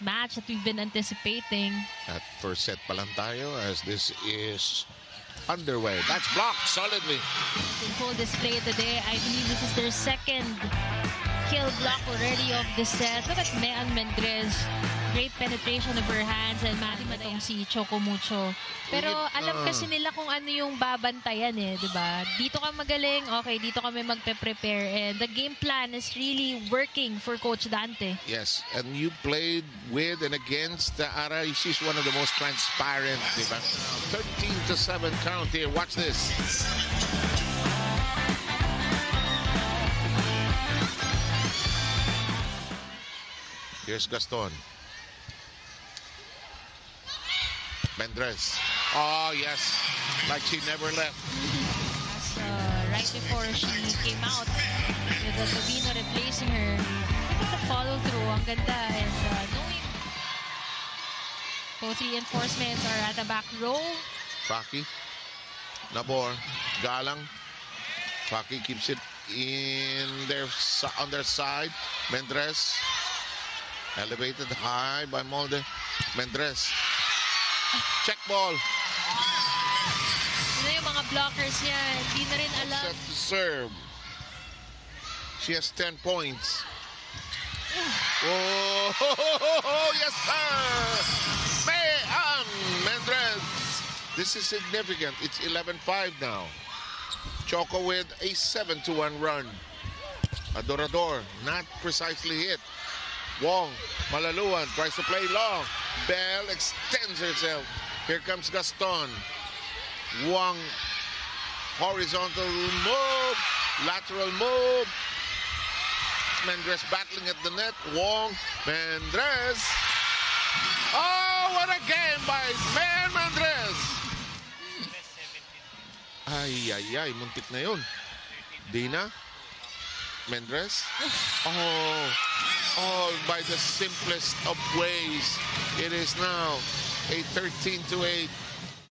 match that we've been anticipating. At first set pa lang tayo as this is underway. That's blocked solidly. In full display today, I believe this is their second kill block already of the set. Look at Mean Mendrez. Great penetration of her hands and matong si Choco Mucho. Pero alam kasi nila kung ano yung babantayan eh, di ba? Dito ka magaling, okay, dito kami magpe-prepare. And the game plan is really working for Coach Dante. Yes, and you played with and against Aray. She's one of the most transparent, di ba? 13-7 count here. Watch this. Here's Gaston. Mendrez. Oh, yes. Like she never left. Right before she came out, with the Tobino replacing her, look at the follow-through. Ang ganda. And knowing both reinforcements are at the back row. Faki. Nabor. Galang. Faki keeps it on their side. Mendrez. Elevated high by Molde. Mendrez. Check ball. Ano yung mga blockers niya? Hindi na rin alam. Set to serve. She has 10 points. Oh, yes, sir. Mendrez. This is significant. It's 11-5 now. Choco with a 7-1 run. Adorador, not precisely hit. Wong, Malaluan, tries to play long. Bell extends herself. Here comes Gaston. Wong, horizontal move, lateral move. Mendrez battling at the net. Wong, Mendrez. Oh, what a game by Mendrez. Ay, muntik na yun. Dina. Mendrez. Oh, by the simplest of ways. It is now a 13-8